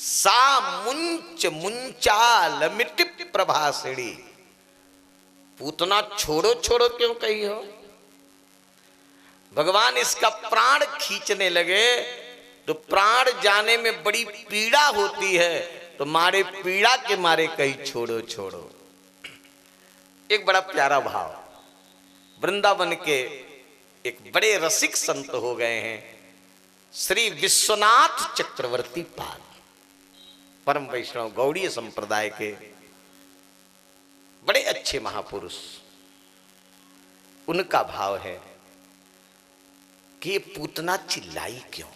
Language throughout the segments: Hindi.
सा मुंच मुंचाल मिटि प्रभासिणी। पूतना छोड़ो छोड़ो क्यों कही हो? भगवान इसका प्राण खींचने लगे तो प्राण जाने में बड़ी पीड़ा होती है, तो मारे पीड़ा के मारे कही छोड़ो छोड़ो। एक बड़ा प्यारा भाव। वृंदावन के एक बड़े रसिक संत हो गए हैं श्री विश्वनाथ चक्रवर्ती पाद, परम वैष्णव गौड़ीय संप्रदाय के बड़े अच्छे महापुरुष। उनका भाव है कि ये पूतना चिल्लाई क्यों?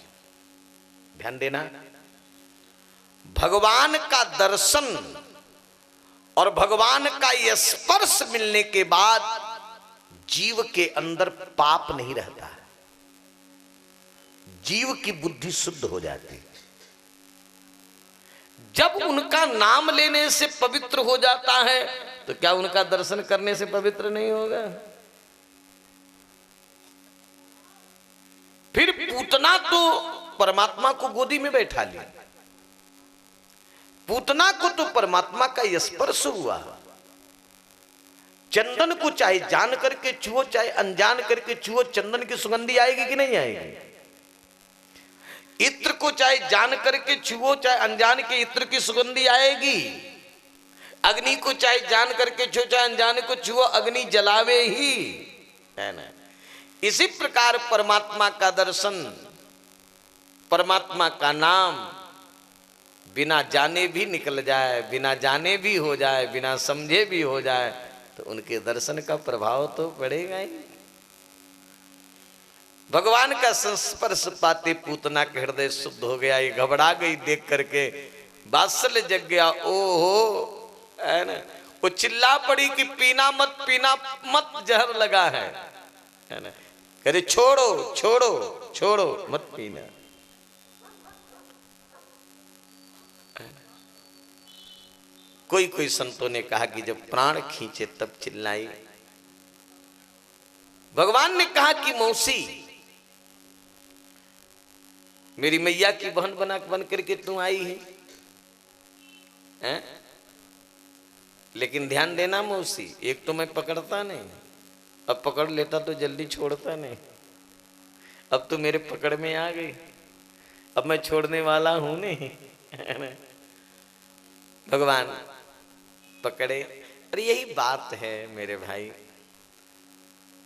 ध्यान देना, भगवान का दर्शन और भगवान का यह स्पर्श मिलने के बाद जीव के अंदर पाप नहीं रहता है, जीव की बुद्धि शुद्ध हो जाती है। जब उनका नाम लेने से पवित्र हो जाता है तो क्या उनका दर्शन करने से पवित्र नहीं होगा? फिर पूतना तो परमात्मा को गोदी में बैठा लिया, पूतना को तो परमात्मा का स्पर्श हुआ। चंदन को चाहे जान करके छुओ चाहे अनजान करके छुओ, चंदन की सुगंधी आएगी कि नहीं आएगी? इत्र को चाहे जान करके छुओ चाहे अनजान के इत्र की सुगंधी आएगी। अग्नि को चाहे जान करके छुओ चाहे अनजान को छुओ, अग्नि जलावे ही, है ना? इसी प्रकार परमात्मा का दर्शन, परमात्मा का नाम बिना जाने भी निकल जाए, बिना जाने भी हो जाए, बिना समझे भी हो जाए, तो उनके दर्शन का प्रभाव तो पड़ेगा ही। भगवान का संस्पर्श पाते पूतना का हृदय शुद्ध हो गया। ये घबरा गई देख करके, वात्सल्य जग गया। ओहो, है ना? वो चिल्ला पड़ी कि पीना मत जहर लगा है ना? अरे छोड़ो छोड़ो छोड़ो मत पीना। कोई कोई संतों ने कहा कि जब प्राण खींचे तब चिल्लाई। भगवान ने कहा कि मौसी, मेरी मैया की बहन बन करके तू आई है? लेकिन ध्यान देना मौसी, एक तो मैं पकड़ता नहीं, अब पकड़ लेता तो जल्दी छोड़ता नहीं। अब तो मेरे पकड़ में आ गई, अब मैं छोड़ने वाला हूं नहीं, है ना? भगवान पकड़े। और यही बात है मेरे भाई,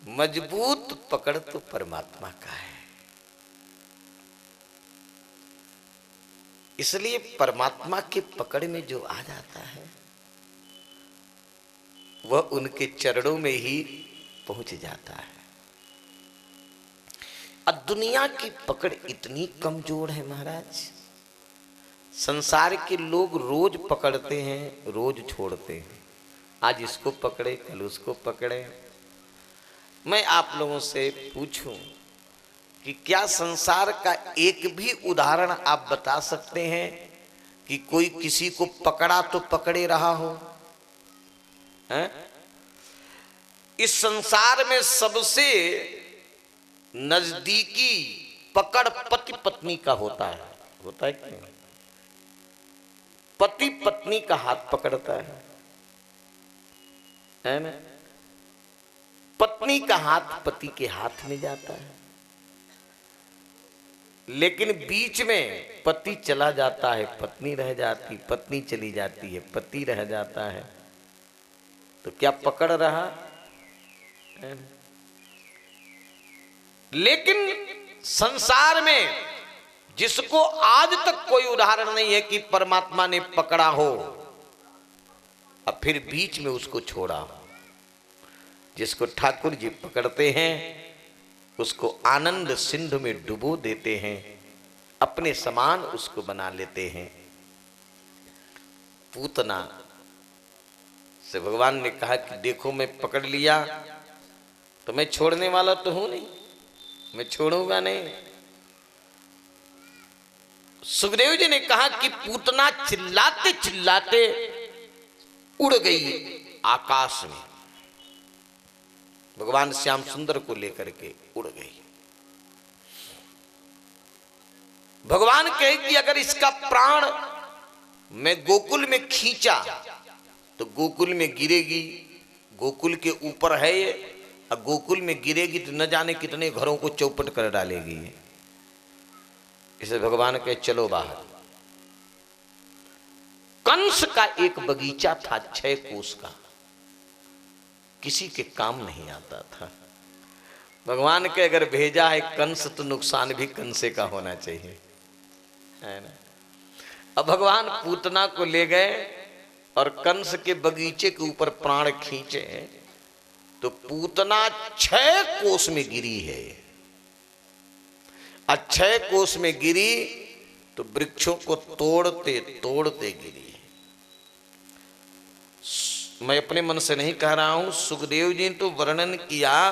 मजबूत पकड़ तो परमात्मा का है। इसलिए परमात्मा के पकड़ में जो आ जाता है वह उनके चरणों में ही पहुंच जाता है। अब दुनिया की पकड़ इतनी कमजोर है महाराज, संसार के लोग रोज पकड़ते हैं रोज छोड़ते हैं, आज इसको पकड़े कल उसको पकड़े। मैं आप लोगों से पूछूं कि क्या संसार का एक भी उदाहरण आप बता सकते हैं कि कोई किसी को पकड़ा तो पकड़े रहा हो? हैं? इस संसार में सबसे नजदीकी पकड़ पति पत्नी का होता है क्या? पति पत्नी का हाथ पकड़ता है ना? पत्नी का हाथ पति के हाथ में जाता है, लेकिन बीच में पति चला जाता है, पत्नी रह जाती, पत्नी चली जाती है, पति रह जाता है, तो क्या पकड़ रहा? लेकिन संसार में जिसको आज तक कोई उदाहरण नहीं है कि परमात्मा ने पकड़ा हो अब फिर बीच में उसको छोड़ा हो, जिसको ठाकुर जी पकड़ते हैं उसको आनंद सिंधु में डुबो देते हैं, अपने समान उसको बना लेते हैं। पूतना से भगवान ने कहा कि देखो मैं पकड़ लिया तो मैं छोड़ने वाला तो हूं नहीं, मैं छोड़ूंगा नहीं। सुखदेव जी ने कहा कि पूतना चिल्लाते चिल्लाते उड़ गई आकाश में, भगवान श्याम सुंदर को लेकर के उड़ गई। भगवान कहे कि अगर इसका प्राण मैं गोकुल में खींचा तो गोकुल में गिरेगी, गोकुल के ऊपर है ये, और गोकुल में गिरेगी तो न जाने कितने घरों को चौपट कर डालेगी। इसे भगवान कहे चलो बाहर। कंस का एक बगीचा था 6 कोस का, किसी के काम नहीं आता था। भगवान के अगर भेजा है कंस तो नुकसान भी कंसे का होना चाहिए, है ना। अब भगवान पूतना को ले गए और कंस के बगीचे के ऊपर प्राण खींचे तो पूतना 6 कोस में गिरी है। 6 कोस में गिरी तो वृक्षों को तोड़ते तोड़ते गिरी। मैं अपने मन से नहीं कह रहा हूं, सुखदेव जी ने तो वर्णन किया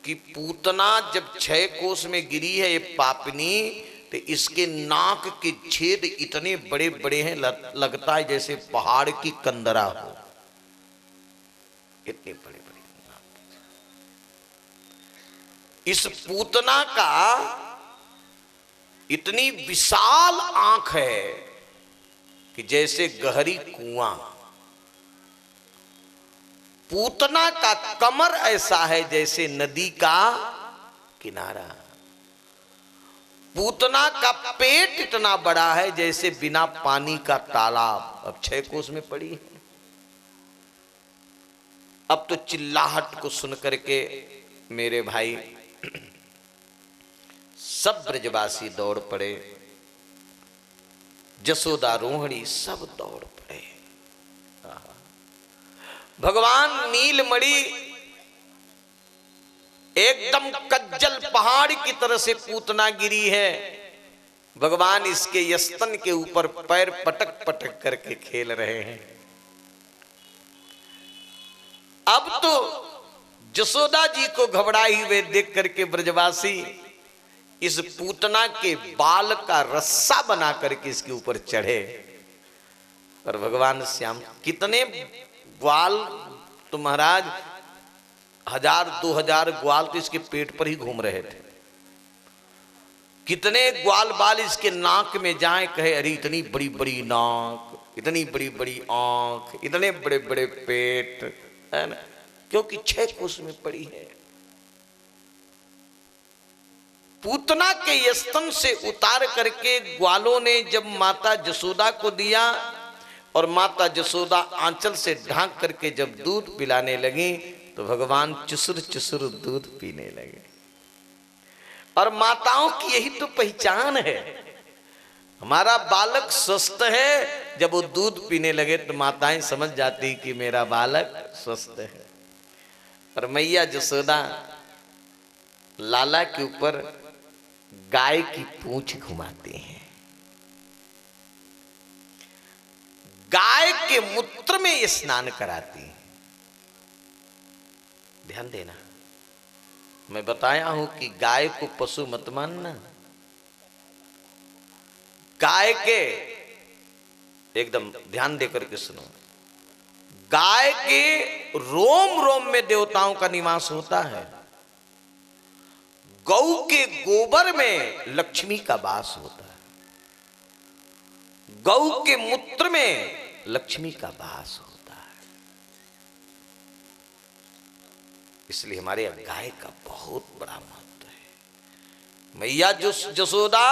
कि पूतना जब 6 कोस में गिरी है ये पापनी, तो इसके नाक के छेद इतने बड़े बड़े हैं, लगता है जैसे पहाड़ की कंदरा हो, इतने बड़े बड़े। इस पूतना का इतनी विशाल आंख है कि जैसे गहरी कुआं। पूतना का कमर ऐसा है जैसे नदी का किनारा। पूतना का पेट इतना बड़ा है जैसे बिना पानी का तालाब। अब 6 कोस में पड़ी है। अब तो चिल्लाहट को सुन करके मेरे भाई सब ब्रजवासी दौड़ पड़े, जसोदा रोहिणी सब दौड़ पड़े। भगवान नीलमणि एकदम कज्जल पहाड़ की तरह से पूतना गिरी है। भगवान इसके यस्तन के ऊपर पैर पटक पटक करके खेल रहे हैं। अब तो जसोदा जी को घबराई हुए देख करके ब्रजवासी इस पूतना के बाल का रस्सा बना करके इसके ऊपर चढ़े। और भगवान श्याम कितने ग्वाल तो महाराज 1000-2000 ग्वाल तो इसके पेट पर ही घूम रहे थे। कितने ग्वाल बाल इसके नाक में जाए, कहे अरे इतनी बड़ी बड़ी नाक, इतनी बड़ी बड़ी आंख, इतने बड़े बड़े पेट, है ना, क्योंकि 6 कोस में पड़ी है। पूतना के यस्तन से उतार करके ग्वालों ने जब माता जसोदा को दिया और माता जसोदा आंचल से ढांक करके जब दूध पिलाने लगी तो भगवान चुसुर चुसुर दूध पीने लगे। और माताओं की यही तो पहचान है। हमारा बालक स्वस्थ है, जब वो दूध पीने लगे तो माताएं समझ जाती कि मेरा बालक स्वस्थ है। और मैया जसोदा लाला के ऊपर गाय की पूंछ घुमाते हैं। गाय के मूत्र में स्नान कराती हैं। ध्यान देना, मैं बताया हूं कि गाय को पशु मत मानना। गाय के एकदम ध्यान देकर के सुनो, गाय के रोम रोम में देवताओं का निवास होता है। गौ के गोबर में लक्ष्मी का वास होता है। गौ के मूत्र में लक्ष्मी का वास होता है। इसलिए हमारे गाय का बहुत बड़ा महत्व है। मैया जसोदा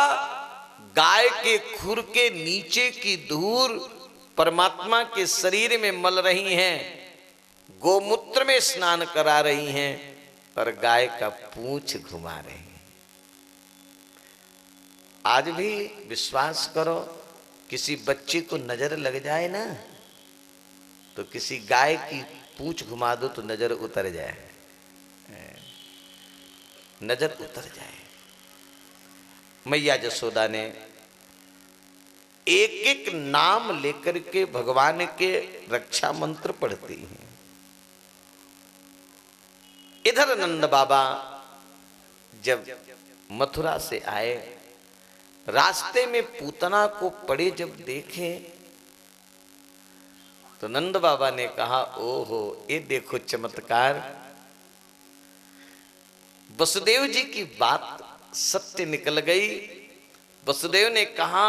गाय के खुर के नीचे की धूल परमात्मा के शरीर में मल रही हैं, गोमूत्र में स्नान करा रही हैं और गाय का पूंछ घुमा रहे हैं। आज भी विश्वास करो, किसी बच्चे को नजर लग जाए ना तो किसी गाय की पूंछ घुमा दो तो नजर उतर जाए, नजर उतर जाए। मैया जसोदा ने एक एक नाम लेकर के भगवान के रक्षा मंत्र पढ़ती हैं। इधर नंद बाबा जब मथुरा से आए, रास्ते में पूतना को पड़े जब देखे तो नंद बाबा ने कहा, ओहो ये देखो चमत्कार। वसुदेव जी की बात सत्य निकल गई। वसुदेव ने कहा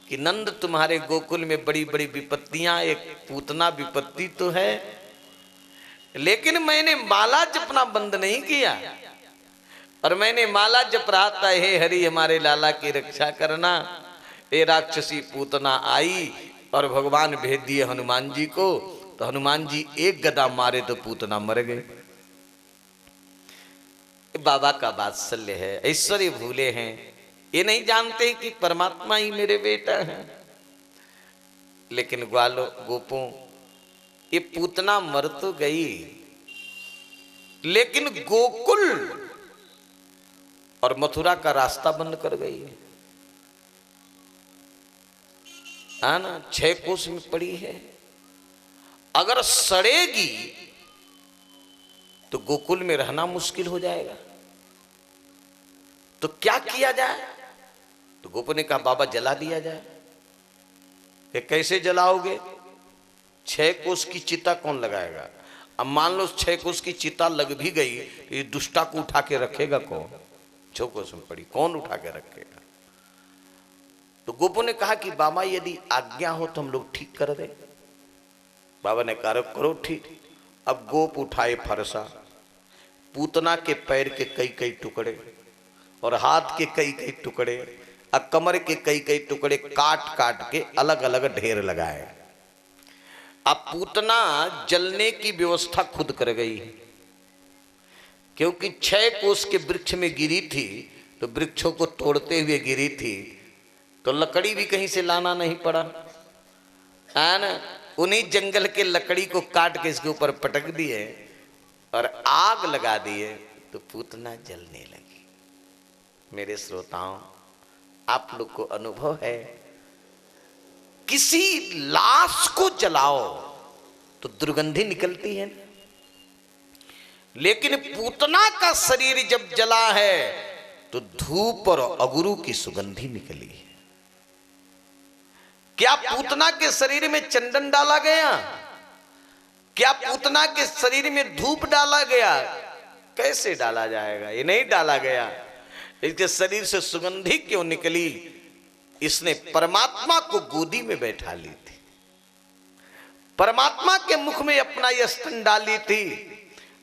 कि नंद तुम्हारे गोकुल में बड़ी बड़ी विपत्तियां, एक पूतना विपत्ति तो है, लेकिन मैंने माला जपना बंद नहीं किया, और मैंने माला जप रहा था, हे हरि हमारे लाला की रक्षा करना। ये राक्षसी पूतना आई और भगवान भेज दिए हनुमान जी को, तो हनुमान जी एक गदा मारे तो पूतना मर गए। बाबा का वात्सल्य है, ऐश्वर्य भूले हैं, ये नहीं जानते कि परमात्मा ही मेरे बेटा है। लेकिन ग्वालो गोपों, ये पूतना मर तो गई, लेकिन गोकुल और मथुरा का रास्ता बंद कर गई है ना, 6 कोस में पड़ी है। अगर सड़ेगी तो गोकुल में रहना मुश्किल हो जाएगा, तो क्या किया जाए? तो गोपू ने कहा बाबा जला दिया जाए। ये कैसे जलाओगे? 6 कोस की चिता कौन लगाएगा? अब मान लो 6 कोस की चिता लग भी गई, तो ये दुष्टा को उठा के रखेगा कौन? 6 कोस में पड़ी, कौन उठा के रखेगा? तो गोपू ने कहा कि बाबा यदि आज्ञा हो तो हम लोग ठीक कर दे। बाबा ने कहा करो ठीक। अब गोप उठाए फरसा, पूतना के पैर के कई कई टुकड़े और हाथ के कई कई टुकड़े और कमर के कई कई टुकड़े काट काट के अलग अलग ढेर लगाए। अब पूतना जलने की व्यवस्था खुद कर गई, क्योंकि 6 कोस के वृक्ष में गिरी थी, तो वृक्षों को तोड़ते हुए गिरी थी, तो लकड़ी भी कहीं से लाना नहीं पड़ा, है ना। उन्हीं जंगल के लकड़ी को काट के इसके ऊपर पटक दिए और आग लगा दिए, तो पूतना जलने लगी। मेरे श्रोताओं, आप लोग को अनुभव है, किसी लाश को जलाओ तो दुर्गंधी निकलती है, लेकिन पूतना का शरीर जब जला है तो धूप और अगुरु की सुगंधी निकली है। क्या पूतना के शरीर में चंदन डाला गया? क्या पूतना के शरीर में धूप डाला गया? कैसे डाला जाएगा? ये नहीं डाला गया। इसके शरीर से सुगंधी क्यों निकली? इसने परमात्मा को गोदी में बैठा ली थी, परमात्मा के मुख में अपना यह स्तन डाली थी,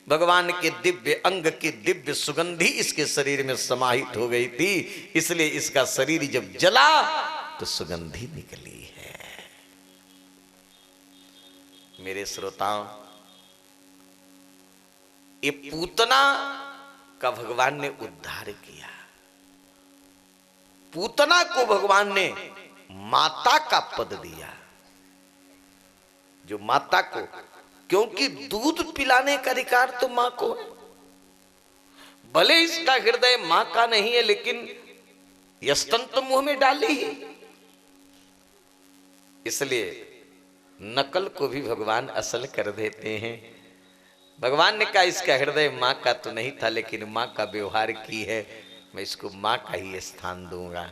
भगवान के दिव्य अंग की दिव्य सुगंधी इसके शरीर में समाहित हो गई थी, इसलिए इसका शरीर जब जला तो सुगंधी निकली है। मेरे श्रोताओं, ये पूतना का भगवान ने उद्धार किया। पूतना को भगवान ने माता का पद दिया, जो माता को, क्योंकि दूध पिलाने का अधिकार तो मां को है। भले इसका हृदय मां का नहीं है, लेकिन यह स्तन तो मुंह में डाली ही, इसलिए नकल को भी भगवान असल कर देते हैं। भगवान ने कहा इसका हृदय मां का तो नहीं था, लेकिन मां का व्यवहार की है, मैं इसको मां का ही स्थान दूंगा।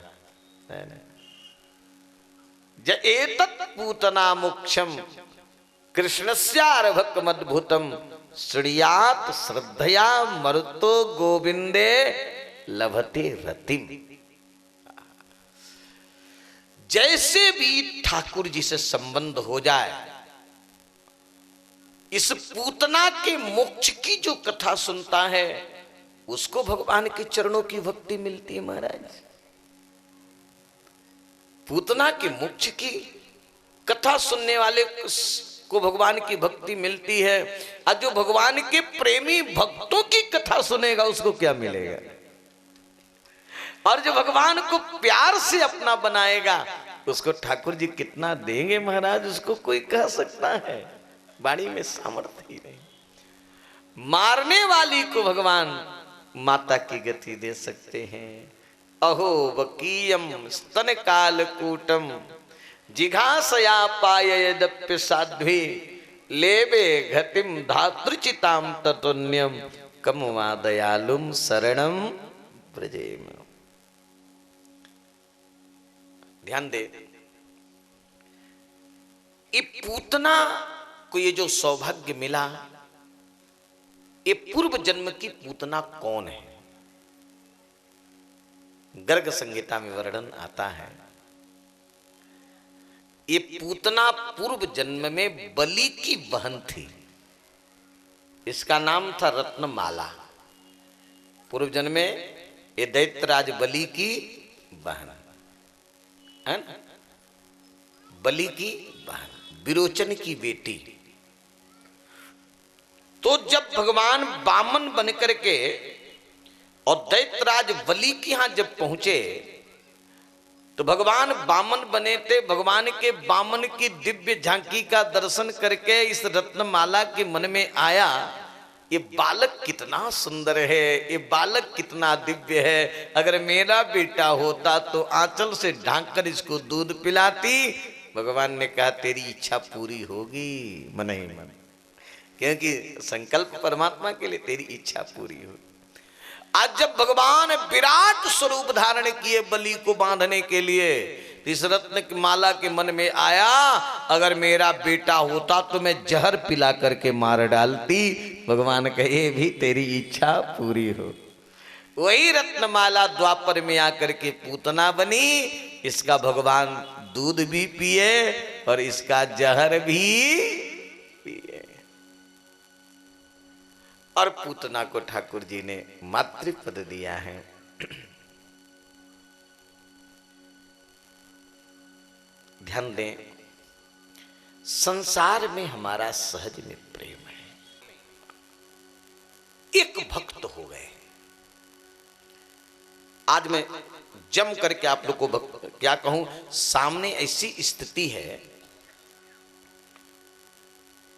ज एतत् पूतना मोक्षम कृष्णस्यार्भकमद्भुतम श्रीयात श्रद्धया मरुतो गोविंदे लभते रतिम। जैसे भी ठाकुर जी से संबंध हो जाए, इस पूतना के मोक्ष की जो कथा सुनता है उसको भगवान के चरणों की भक्ति मिलती है। महाराज, पूतना के मोक्ष की कथा सुनने वाले को भगवान की भक्ति मिलती है, और जो भगवान के प्रेमी भक्तों की कथा सुनेगा उसको क्या मिलेगा? और जो भगवान को प्यार से अपना बनाएगा उसको ठाकुर जी कितना देंगे महाराज, उसको कोई कह सकता है? वाणी में सामर्थ्य ही नहीं। मारने वाली को भगवान माता की गति दे सकते हैं। अहो वकीयम स्तन काल कूटम जिघासया पाययदप्य साध्वी लेबे घतिम धातृचिताम ततुन्यम कम वा दयालुम शरणम व्रजेम। ध्यान दे, ये पूतना को ये जो सौभाग्य मिला, ये पूर्व जन्म की पूतना कौन है? गर्ग संहिता में वर्णन आता है। ये पूतना पूर्व जन्म में बलि की बहन थी। इसका नाम था रत्नमाला। पूर्व जन्म में ये दैत्यराज बलि की बहन है ना, बलि की बहन, विरोचन की बेटी। तो जब भगवान बामन बनकर के और दैत्यराज बलि के यहां जब पहुंचे तो भगवान बामन बने थे। भगवान के बामन की दिव्य झांकी का दर्शन करके इस रत्नमाला के मन में आया, ये बालक कितना सुंदर है, ये बालक कितना दिव्य है। अगर मेरा बेटा होता तो आंचल से ढांक कर इसको दूध पिलाती। भगवान ने कहा तेरी इच्छा पूरी होगी मन ही मन, क्योंकि संकल्प परमात्मा के लिए, तेरी इच्छा पूरी होगी। आज जब भगवान विराट स्वरूप धारण किए बलि को बांधने के लिए, इस रत्न की माला के मन में आया अगर मेरा बेटा होता तो मैं जहर पिला करके मार डालती। भगवान कहे भी तेरी इच्छा पूरी हो। वही रत्नमाला द्वापर में आकर के पूतना बनी। इसका भगवान दूध भी पिए और इसका जहर भी पिए। और पूतना को ठाकुर जी ने मातृपद दिया है। ध्यान दें, संसार में हमारा सहज में प्रेम है। एक भक्त हो गए। आज मैं जम करके आप लोग को क्या कहूं, सामने ऐसी स्थिति है,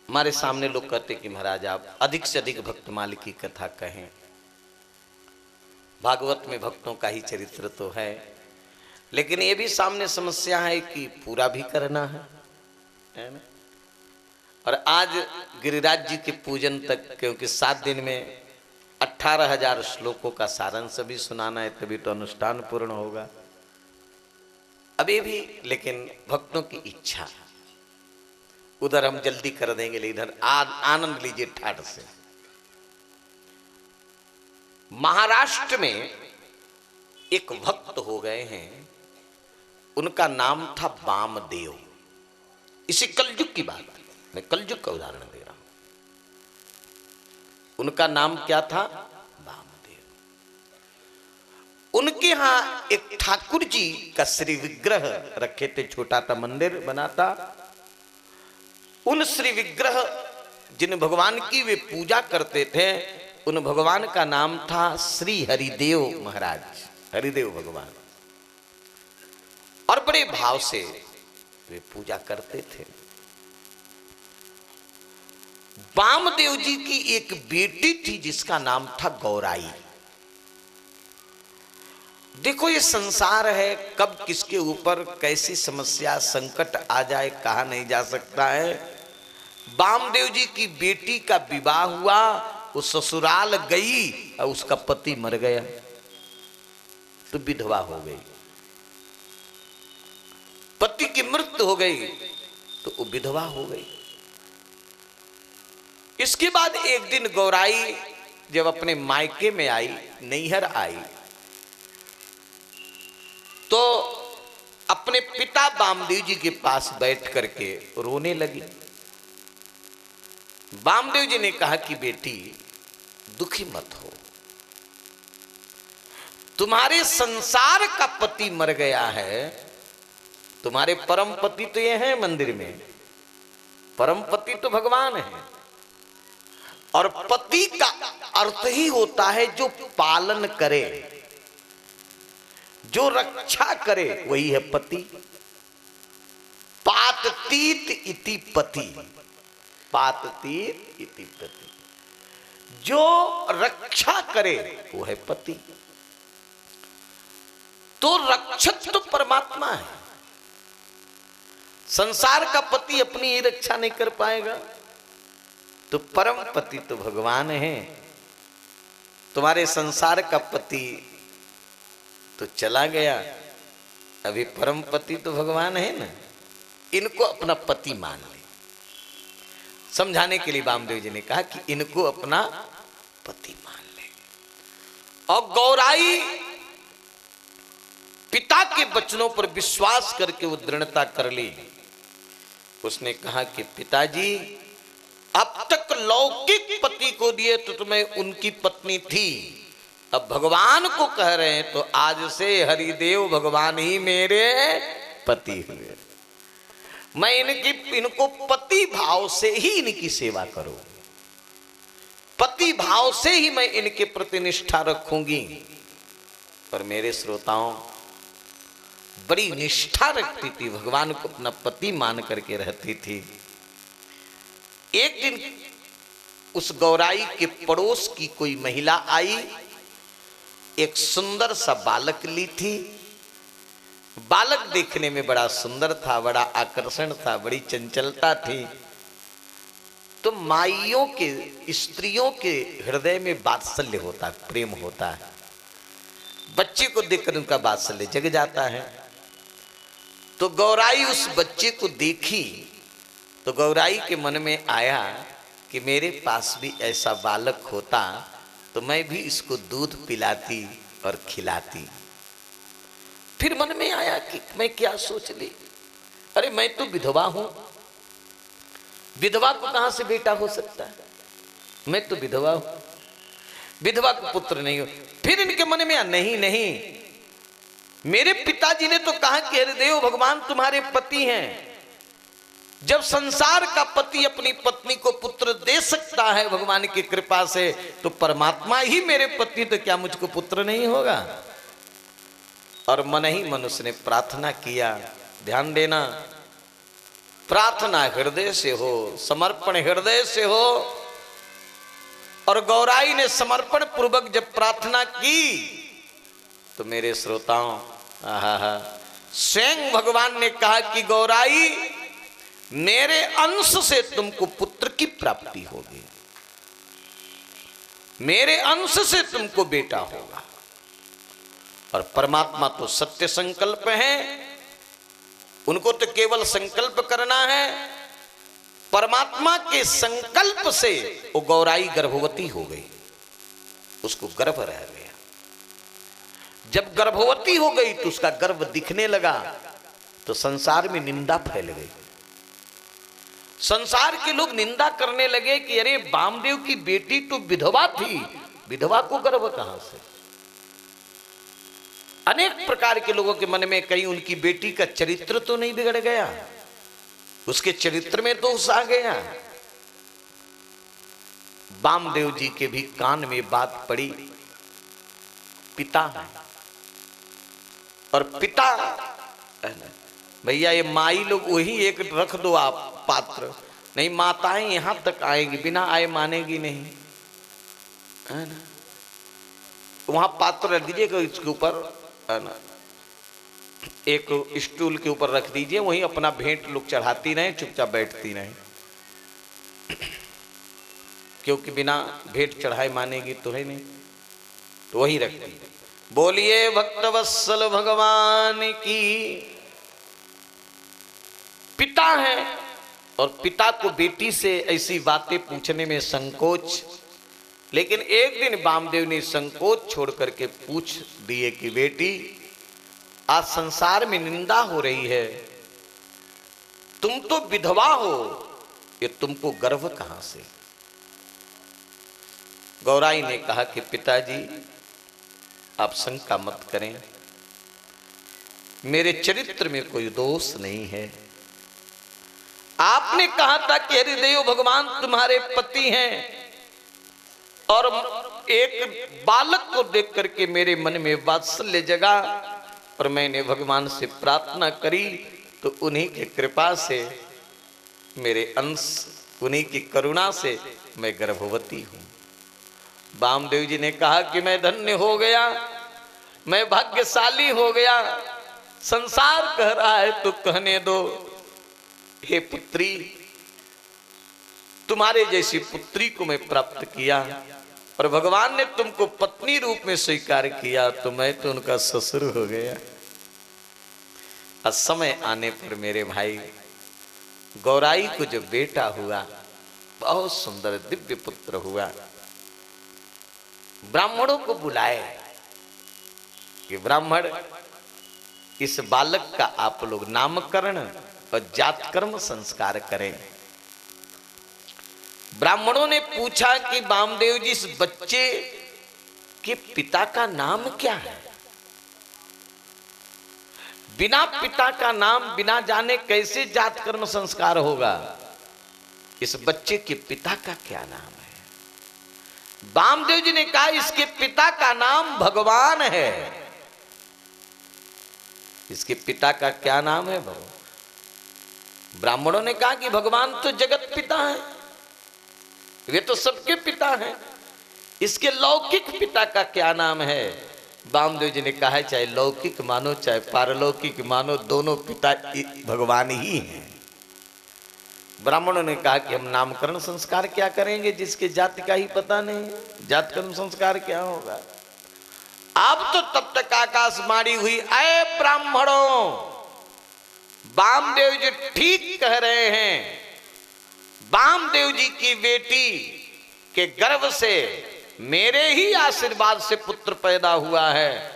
हमारे सामने लोग कहते कि महाराज आप अधिक से अधिक भक्तमाल की कथा कहें। भागवत में भक्तों का ही चरित्र तो है, लेकिन ये भी सामने समस्या है कि पूरा भी करना है ना। और आज गिरिराज जी के पूजन तक, क्योंकि 7 दिन में 18,000 श्लोकों का सारांश भी सुनाना है, तभी तो अनुष्ठान पूर्ण होगा। अभी भी लेकिन भक्तों की इच्छा, उधर हम जल्दी कर देंगे, इधर आनंद लीजिए ठाठ से। महाराष्ट्र में एक भक्त हो गए हैं, उनका नाम था वामदेव। इसी कलयुग की बात है, मैं कलयुग का उदाहरण दे रहा हूं। उनका नाम क्या था? वामदेव। उनके यहां एक ठाकुर जी का श्री विग्रह रखे थे, छोटा सा मंदिर बना था। उन श्री विग्रह जिन भगवान की वे पूजा करते थे, उन भगवान का नाम था श्री हरिदेव महाराज, हरिदेव भगवान। और बड़े भाव से वे पूजा करते थे। वामदेव जी की एक बेटी थी जिसका नाम था गौराई। देखो ये संसार है, कब किसके ऊपर कैसी समस्या संकट आ जाए कहा नहीं जा सकता है। वामदेव जी की बेटी का विवाह हुआ, वो ससुराल गई और उसका पति मर गया तो विधवा हो गई। पति की मृत्यु हो गई तो वो विधवा हो गई। इसके बाद एक दिन गौराई जब अपने मायके में आई, नैहर आई, तो अपने पिता वामदेव जी के पास बैठ करके रोने लगी। वामदेव जी ने कहा कि बेटी दुखी मत हो, तुम्हारे संसार का पति मर गया है, तुम्हारे परम पति तो ये हैं मंदिर में, परम पति तो भगवान है। और पति का अर्थ ही होता है जो पालन करे, जो रक्षा करे, वही है पति। पाततीत इति पति, पाततीत इति पति, जो रक्षा करे वो है पति। तो रक्षक तो परमात्मा है। संसार का पति अपनी ही रक्षा नहीं कर पाएगा तो परम पति तो भगवान है। तुम्हारे संसार का पति तो चला गया, अभी परम पति तो भगवान है ना, इनको अपना पति मान ले। समझाने के लिए वामदेव जी ने कहा कि इनको अपना पति मान ले। और गौराई पिता के वचनों पर विश्वास करके वो दृढ़ता कर ली उसने कहा कि पिताजी, अब तक लौकिक पति को दिए तो तुम्हें उनकी पत्नी थी, अब भगवान को कह रहे हैं तो आज से हरिदेव भगवान ही मेरे पति हुए। मैं इनको पति भाव से ही इनकी सेवा करूं, पति भाव से ही मैं इनके प्रति निष्ठा रखूंगी। और मेरे श्रोताओं, बड़ी निष्ठा रखती थी, भगवान को अपना पति मान करके रहती थी। एक दिन उस गौराई के पड़ोस की कोई महिला आई, एक सुंदर सा बालक ली थी। बालक देखने में बड़ा सुंदर था, बड़ा आकर्षण था, बड़ी चंचलता थी। तो माइयों के, स्त्रियों के हृदय में वात्सल्य होता है, प्रेम होता है। बच्चे को देखकर उनका वात्सल्य जग जाता है। तो गौराई उस बच्चे को देखी तो गौराई के मन में आया कि मेरे पास भी ऐसा बालक होता तो मैं भी इसको दूध पिलाती और खिलाती। फिर मन में आया कि मैं क्या सोच ली, अरे मैं तो विधवा हूं, विधवा को कहां से बेटा हो सकता है, मैं तो विधवा हूं, विधवा को पुत्र नहीं हो। फिर इनके मन में आया, नहीं नहीं, मेरे पिताजी ने तो कहा कि हरिदेव भगवान तुम्हारे पति हैं। जब संसार का पति अपनी पत्नी को पुत्र दे सकता है भगवान की कृपा से, तो परमात्मा ही मेरे पति, तो क्या मुझको पुत्र नहीं होगा। और मन ही मन उसने प्रार्थना किया। ध्यान देना, प्रार्थना हृदय से हो, समर्पण हृदय से हो। और गौराई ने समर्पण पूर्वक जब प्रार्थना की तो मेरे श्रोताओं, स्वयं भगवान ने कहा कि गौराई, मेरे अंश से तुमको पुत्र की प्राप्ति होगी, मेरे अंश से तुमको बेटा होगा। और परमात्मा तो सत्य संकल्प है, उनको तो केवल संकल्प करना है। परमात्मा के संकल्प से वो गौराई गर्भवती हो गई, उसको गर्भ रह गया। जब गर्भवती हो गई तो उसका गर्भ दिखने लगा तो संसार में निंदा फैल गई। संसार के लोग निंदा करने लगे कि अरे वामदेव की बेटी तो विधवा थी, विधवा को गर्भ कहां से। अनेक प्रकार के लोगों के मन में, कहीं उनकी बेटी का चरित्र तो नहीं बिगड़ गया, उसके चरित्र में दोष आ गया। वामदेव जी के भी कान में बात पड़ी, पिता है और पिता, भैया ये माई लोग वही एक रख दो आप पात्र, नहीं माताएं यहां तक आएगी, बिना आए मानेगी नहीं, है ना। वहां पात्र रख दीजिएगा, इसके ऊपर है ना, एक स्टूल के ऊपर रख दीजिए, वहीं अपना भेंट लोग चढ़ाती रहे, चुपचाप बैठती रहे, क्योंकि बिना भेंट चढ़ाए मानेगी तो है नहीं, तो वही रख दीजिए। बोलिए भक्तवत्सल भगवान की। पिता है और पिता को बेटी से ऐसी बातें पूछने में संकोच, लेकिन एक दिन वामदेव ने संकोच छोड़ करके पूछ दिए कि बेटी, आज संसार में निंदा हो रही है, तुम तो विधवा हो, ये तुमको गर्भ कहां से। गौराई ने कहा कि पिताजी आप शंका मत करें, मेरे चरित्र में कोई दोष नहीं है। आपने कहा था कि हरिदेव भगवान तुम्हारे पति हैं, और एक बालक को देख करके मेरे मन में वात्सल्य जगा और मैंने भगवान से प्रार्थना करी, तो उन्हीं की कृपा से, मेरे अंश, उन्हीं की करुणा से मैं गर्भवती हूं। वामदेव जी ने कहा कि मैं धन्य हो गया, मैं भाग्यशाली हो गया, संसार कह रहा है तो कहने दो। हे पुत्री, तुम्हारे जैसी पुत्री को मैं प्राप्त किया और भगवान ने तुमको पत्नी रूप में स्वीकार किया, तो मैं तो उनका ससुर हो गया। और समय आने पर मेरे भाई, गौराई को जो बेटा हुआ, बहुत सुंदर दिव्य पुत्र हुआ। ब्राह्मणों को बुलाए कि ब्राह्मण, इस बालक का आप लोग नामकरण और जात कर्म संस्कार करें। ब्राह्मणों ने पूछा कि वामदेव जी, इस बच्चे के पिता का नाम क्या है? बिना पिता का नाम बिना जाने कैसे जात कर्म संस्कार होगा? इस बच्चे के पिता का क्या नाम है? वामदेव जी ने कहा, इसके पिता का नाम भगवान है। इसके पिता का क्या नाम है? भगवान। ब्राह्मणों ने कहा कि भगवान तो जगत पिता है, वे तो सबके पिता हैं, इसके लौकिक पिता का क्या नाम है? वामदेव जी ने कहा है, चाहे लौकिक मानो चाहे पारलौकिक मानो, दोनों पिता भगवान ही हैं। ब्राह्मणों ने कहा कि हम नामकरण संस्कार क्या करेंगे जिसके जाति का ही पता नहीं, जात कर्म संस्कार क्या होगा? अब तो तब तक आकाशवाणी हुई, अय ब्राह्मणों, वामदेव जी ठीक कह रहे हैं। वामदेव जी की बेटी के गर्भ से मेरे ही आशीर्वाद से पुत्र पैदा हुआ है,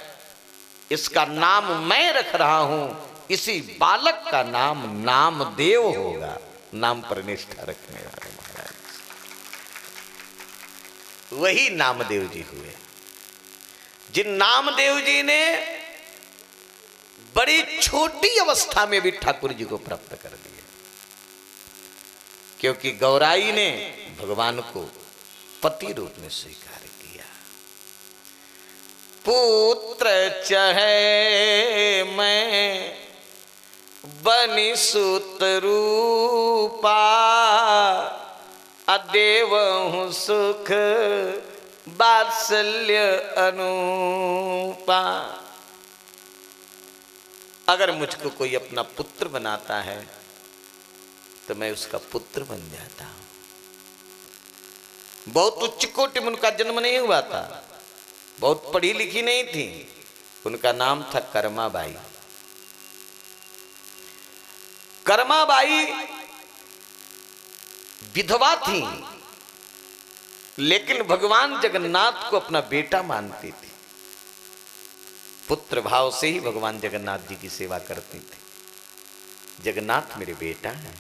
इसका नाम मैं रख रहा हूं। इसी बालक का नाम नामदेव होगा। नाम पर निष्ठा रखने वाले महाराज वही नामदेव जी हुए, जिन नामदेव जी ने बड़ी छोटी अवस्था में भी ठाकुर जी को प्राप्त कर लिया, क्योंकि गौराई ने भगवान को पति रूप में स्वीकार किया। पुत्र चहे मैं बनि सुत रूपा, अदेवहु सुख वात्सल्य अनुपा। अगर मुझको कोई अपना पुत्र बनाता है तो मैं उसका पुत्र बन जाता हूं। बहुत उच्च कोटि में उनका जन्म नहीं हुआ था, बहुत पढ़ी लिखी नहीं थी, उनका नाम था कर्माबाई। कर्माबाई विधवा थी, लेकिन भगवान जगन्नाथ को अपना बेटा मानती थी। पुत्र भाव से ही भगवान जगन्नाथ जी की सेवा करती थी। जगन्नाथ मेरे बेटा है,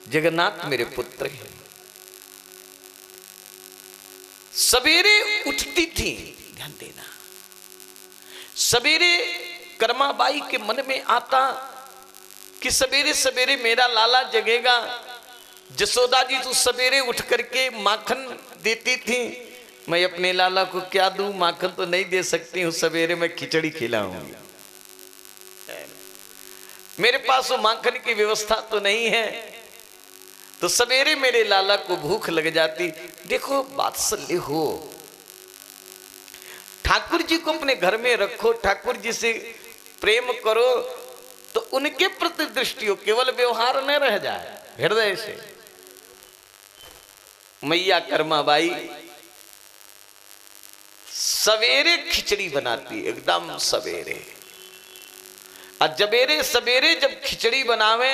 जगन्नाथ मेरे पुत्र हैं। सवेरे उठती थी, ध्यान देना, सवेरे कर्माबाई के मन में आता कि सवेरे सवेरे मेरा लाला जगेगा। जसोदा जी तो सवेरे उठ करके माखन देती थी, मैं अपने लाला को क्या दूं, माखन तो नहीं दे सकती हूं, सवेरे मैं खिचड़ी खिलाऊंगी। मेरे पास वो माखन की व्यवस्था तो नहीं है, तो सवेरे मेरे लाला को भूख लग जाती। देखो वात्सल्य हो, ठाकुर जी को अपने घर में रखो, ठाकुर जी से प्रेम करो, तो उनके प्रति दृष्टि हो, केवल व्यवहार न रह जाए, हृदय से। मैया कर्माबाई सवेरे खिचड़ी बनाती, एकदम सवेरे। और जबेरे सवेरे जब खिचड़ी बनावे,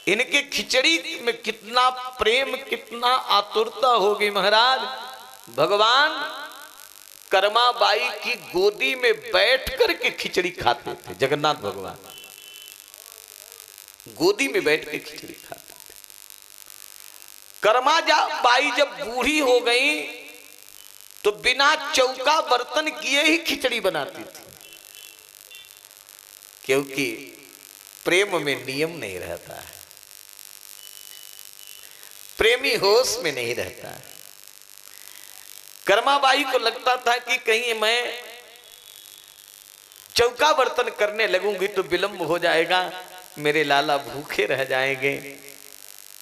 इनके खिचड़ी में कितना प्रेम, कितना आतुरता होगी महाराज। भगवान कर्माबाई की गोदी में बैठ करके खिचड़ी खाते थे। जगन्नाथ भगवान गोदी में बैठ के खिचड़ी खाते थे। कर्माबाई जब बूढ़ी हो गई तो बिना चौका बर्तन किए ही खिचड़ी बनाती थी, क्योंकि प्रेम में नियम नहीं रहता है, प्रेमी होश में नहीं रहता है। कर्माबाई को लगता था कि कहीं मैं चौका बर्तन करने लगूंगी तो विलंब हो जाएगा, मेरे लाला भूखे रह जाएंगे,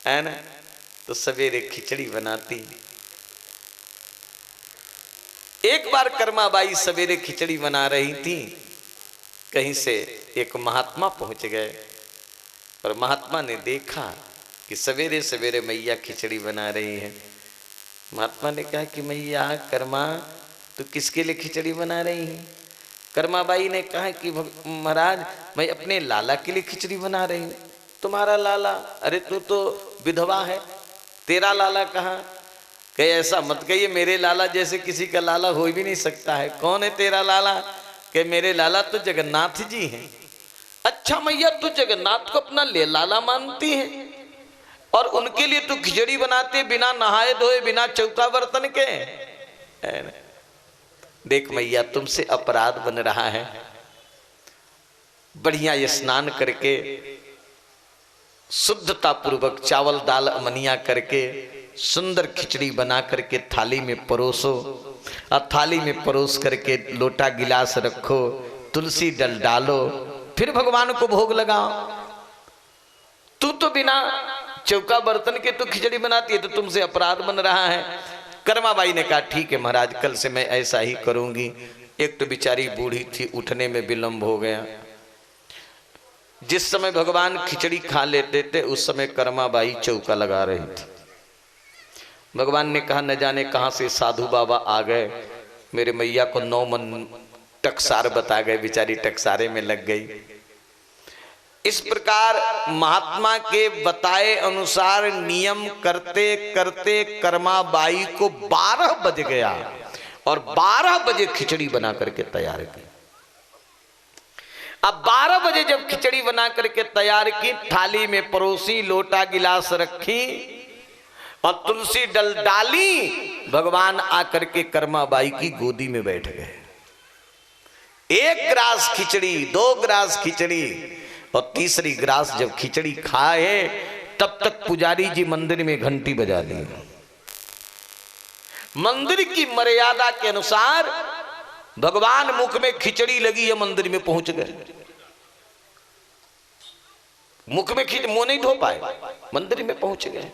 है ना। तो सवेरे खिचड़ी बनाती। एक बार कर्माबाई सवेरे खिचड़ी बना रही थी, कहीं से एक महात्मा पहुंच गए और महात्मा ने देखा कि सवेरे सवेरे मैया खिचड़ी बना रही है। महात्मा ने कहा कि मैया कर्मा, तू किसके लिए खिचड़ी बना रही है? कर्माबाई ने कहा कि महाराज मैं अपने लाला के लिए खिचड़ी बना रही हूँ। तुम्हारा लाला? अरे तू तो विधवा है, तेरा लाला कहाँ? कहे ऐसा मत कहिए, मेरे लाला जैसे किसी का लाला हो भी नहीं सकता है। कौन है तेरा लाला? कि मेरे लाला तो जगन्नाथ जी हैं। अच्छा मैया तू जगन्नाथ को अपना ले लाला मानती है और उनके लिए तू खिचड़ी बनाते बिना नहाए धोए बिना चौका बर्तन के। देख मैया तुमसे अपराध बन रहा है, बढ़िया स्नान करके शुद्धता पूर्वक चावल दाल अमनिया करके सुंदर खिचड़ी बना करके थाली में परोसो और थाली में परोस करके लोटा गिलास रखो, तुलसी डल डालो, फिर भगवान को भोग लगाओ। तू तो बिना चौका बर्तन के तो खिचड़ी बनाती है, तो तुमसे अपराध बन रहा है। कर्माबाई ने कहा ठीक है महाराज, कल से मैं ऐसा ही करूंगी। एक तो बेचारी बूढ़ी थी, उठने में विलंब हो गया। जिस समय भगवान खिचड़ी खा लेते थे उस समय कर्माबाई चौका लगा रही थी। भगवान ने कहा न जाने कहां से साधु बाबा आ गए, मेरे मैया को 9 मन टकसार बता गए, बेचारी टकसारे में लग गई। इस प्रकार महात्मा के बताए अनुसार नियम करते करते कर्माबाई को 12 बज गया और 12 बजे खिचड़ी बना करके तैयार की। अब 12 बजे जब खिचड़ी बना करके तैयार की, थाली में परोसी, लोटा गिलास रखी और तुलसी डल डाली, भगवान आकर के कर्माबाई की गोदी में बैठ गए। 1 गिलास खिचड़ी, 2 गिलास खिचड़ी और तीसरी गिलास जब खिचड़ी खाए तब तक पुजारी जी मंदिर में घंटी बजा दी। मंदिर की मर्यादा के अनुसार भगवान मुख में खिचड़ी लगी है, मंदिर में पहुंच गए। मुख में मुंह नहीं धो पाए, मंदिर में पहुंच गए।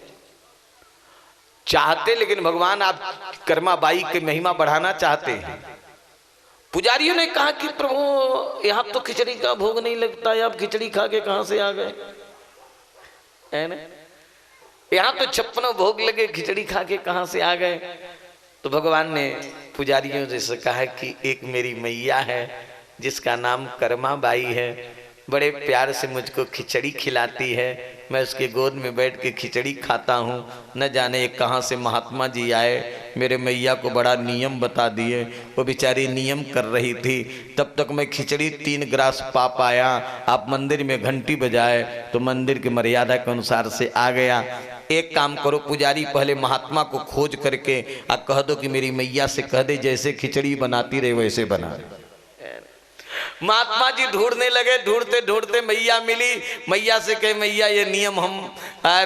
चाहते लेकिन भगवान आप कर्माबाई की महिमा बढ़ाना चाहते हैं। पुजारियों ने कहा कि प्रभु यहां तो खिचड़ी का भोग नहीं लगता है, आप खिचड़ी खा के कहां से आ गए? यहां तो 56 भोग लगे, खिचड़ी खा के कहां से आ गए? तो भगवान ने पुजारियों से कहा कि एक मेरी मैया है जिसका नाम कर्माबाई है, बड़े प्यार से मुझको खिचड़ी खिलाती है, मैं उसके गोद में बैठ के खिचड़ी खाता हूँ। न जाने कहाँ से महात्मा जी आए, मेरे मैया को बड़ा नियम बता दिए। वो बेचारी नियम कर रही थी, तब तक मैं खिचड़ी 3 गिलास पा पाया। आप मंदिर में घंटी बजाए तो मंदिर की मर्यादा के अनुसार से आ गया। एक काम करो पुजारी, पहले महात्मा को खोज करके आप कह दो कि मेरी मैया से कह दे जैसे खिचड़ी बनाती रहे वैसे बना। महात्मा जी ढूंढने लगे, ढूंढते ढूंढते मैया मिली। मैया से कहे मैया ये नियम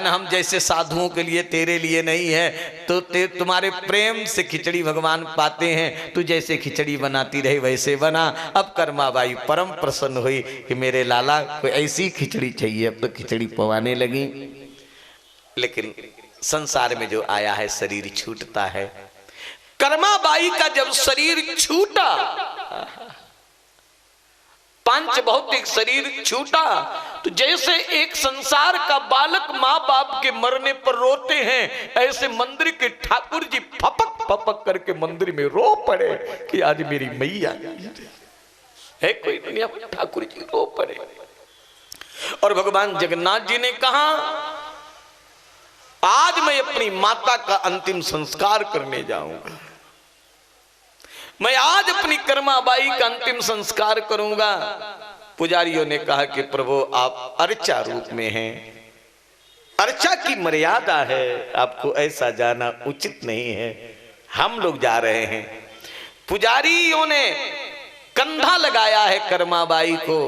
हम जैसे साधुओं के लिए तेरे लिए नहीं है, तो तुम्हारे प्रेम से खिचड़ी भगवान पाते हैं, तू जैसे खिचड़ी बनाती रहे वैसे बना। अब कर्माबाई परम प्रसन्न हुई कि मेरे लाला कोई ऐसी खिचड़ी चाहिए। अब तो खिचड़ी पवाने लगी। लेकिन संसार में जो आया है शरीर छूटता है। कर्माबाई का जब शरीर छूटा, पांच भौतिक शरीर छूटा, तो जैसे एक संसार का बालक माँ बाप के मरने पर रोते हैं, ऐसे मंदिर के ठाकुर जी फपक फपक करके मंदिर में रो पड़े कि आज मेरी मैया है कोई दुनिया में। ठाकुर जी रो पड़े और भगवान जगन्नाथ जी ने कहा आज मैं अपनी माता का अंतिम संस्कार करने जाऊंगा, मैं आज अपनी कर्माबाई का अंतिम संस्कार करूंगा। पुजारियों ने कहा कि प्रभु आप अर्चा रूप में हैं, अर्चा की मर्यादा है, आपको ऐसा जाना उचित नहीं है, हम लोग जा रहे हैं। पुजारियों ने कंधा लगाया है कर्माबाई को।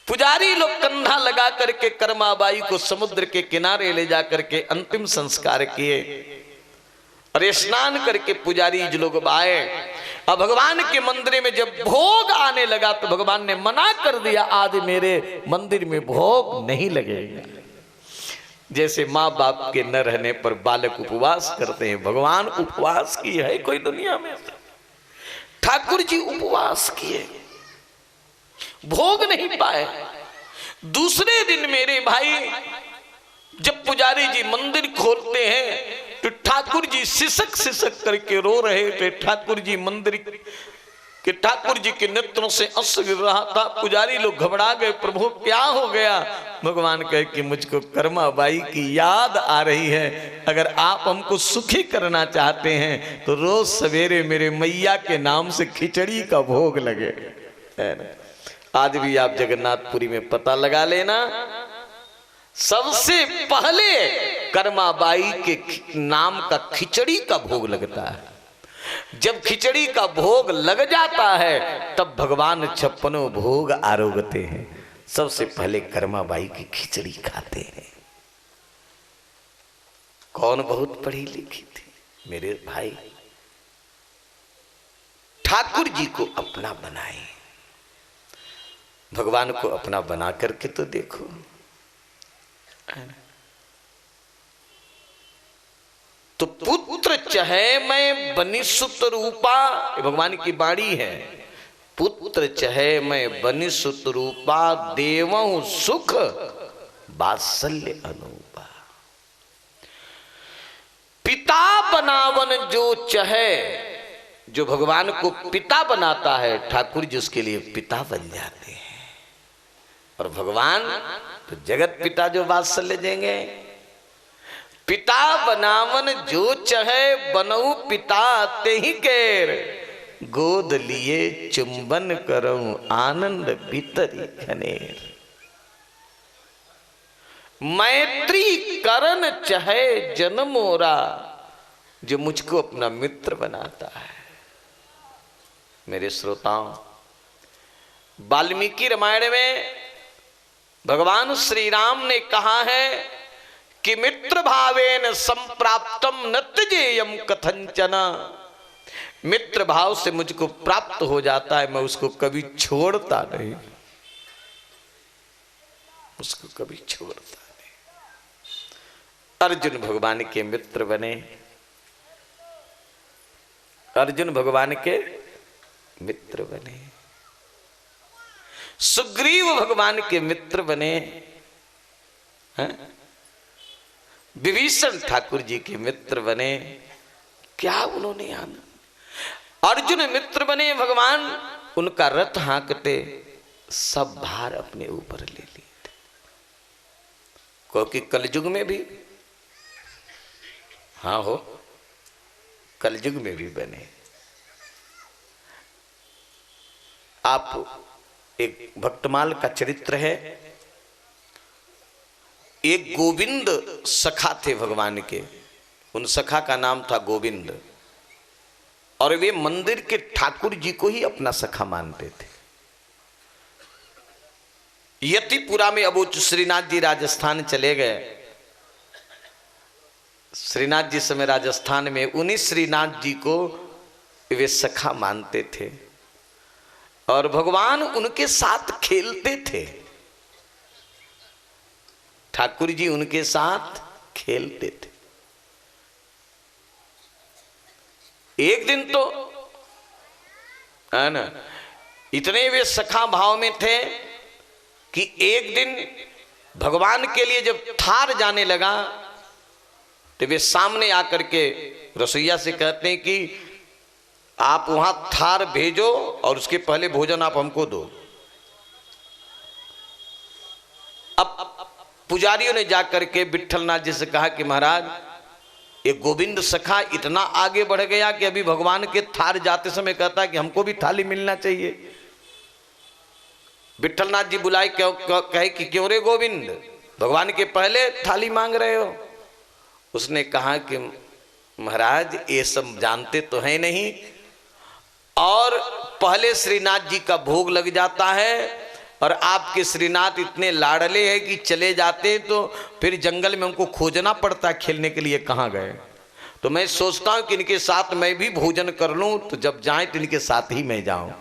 पुजारी लोग कंधा लगा करके कर्माबाई को समुद्र के किनारे ले जा करके अंतिम संस्कार किए और स्नान करके पुजारी लोग आए। अब भगवान के मंदिर में जब भोग आने लगा तो भगवान ने मना कर दिया, आज मेरे मंदिर में भोग नहीं लगेगा। जैसे माँ बाप के न रहने पर बालक उपवास करते हैं, भगवान उपवास किए है कोई दुनिया में? ठाकुर जी उपवास किए, भोग नहीं पाए। दूसरे दिन मेरे भाई जब पुजारी जी मंदिर खोलते हैं तो ठाकुर जी सिसक सिसक करके रो रहे थे। ठाकुर जी मंदिर के ठाकुर जी के नेत्रों से आंसू गिर रहा था। पुजारी लोग घबरा गए, प्रभु क्या हो गया? भगवान कहे कि मुझको कर्माबाई की याद आ रही है, अगर आप हमको सुखी करना चाहते हैं तो रोज सवेरे मेरे मैया के नाम से खिचड़ी का भोग लगे। आज भी आप जगन्नाथपुरी में पता लगा लेना, सबसे पहले कर्माबाई के नाम का खिचड़ी का भोग लगता है। जब खिचड़ी का भोग लग जाता है तब भगवान 56 भोग आरोगते हैं। सबसे पहले कर्माबाई की खिचड़ी खाते हैं। कौन बहुत पढ़ी लिखी थी मेरे भाई, ठाकुर जी को अपना बनाए, भगवान को अपना बना करके तो देखो। तो पुत्र चहे मैं बनी सुत रूपा, भगवान की बाणी है, पुत्र चहे मैं बनी सुत रूपा, देवं सुख वात्सल्य अनुपा। पिता बनावन जो चहे, जो भगवान को पिता बनाता है ठाकुर जी उसके लिए पिता बन जाते हैं। और भगवान तो जगत पिता जो वात्सल्य देंगे। पिता बनावन जो चहे बनऊ पिता ते ही केर, गोद लिए चुंबन करऊं आनंद भीतरी खनेर। मैत्री करन चहे जन मोरा, जो मुझको अपना मित्र बनाता है। मेरे श्रोताओं, वाल्मीकि रामायण में भगवान श्री राम ने कहा है कि मित्र भावेन संप्राप्तम न त्यजेयम कथंचन। मित्र भाव से मुझको प्राप्त हो जाता है, मैं उसको कभी छोड़ता नहीं, उसको कभी छोड़ता नहीं। अर्जुन भगवान के मित्र बने, अर्जुन भगवान के मित्र बने, सुग्रीव भगवान के मित्र बने, विभीषण ठाकुर जी के मित्र बने। क्या उन्होंने आनंद, अर्जुन मित्र बने भगवान, उनका रथ हाँकते सब भार अपने ऊपर ले लिए थे। क्योंकि कलयुग में भी, हाँ हो, कलयुग में भी बने। आप एक भक्तमाल का चरित्र है, एक गोविंद सखा थे भगवान के, उन सखा का नाम था गोविंद, और वे मंदिर के ठाकुर जी को ही अपना सखा मानते थे। यतिपुरा में अब वो श्रीनाथ जी राजस्थान चले गए, श्रीनाथ जी समय राजस्थान में, उन्हीं श्रीनाथ जी को वे सखा मानते थे और भगवान उनके साथ खेलते थे। ठाकुर जी उनके साथ खेलते थे। एक दिन तो है ना, इतने वे सखा भाव में थे कि एक दिन भगवान के लिए जब थार जाने लगा तो वे सामने आकर के रसोईया से कहते हैं कि आप वहां थार भेजो और उसके पहले भोजन आप हमको दो। अब पुजारियों ने जाकर के विट्ठलनाथ जी से कहा कि महाराज, ये गोविंद सखा इतना आगे बढ़ गया कि अभी भगवान के थार जाते समय कहता है कि हमको भी थाली मिलना चाहिए। विट्ठलनाथ जी बुलाए, क्यों कहे कि क्यों रे गोविंद, भगवान के पहले थाली मांग रहे हो? उसने कहा कि महाराज ये सब जानते तो है नहीं, और पहले श्रीनाथ जी का भोग लग जाता है और आपके श्रीनाथ इतने लाडले हैं कि चले जाते तो फिर जंगल में उनको खोजना पड़ता है खेलने के लिए कहाँ गए। तो मैं सोचता हूँ कि इनके साथ मैं भी भोजन कर लूँ, तो जब जाए तो इनके साथ ही मैं जाऊँ।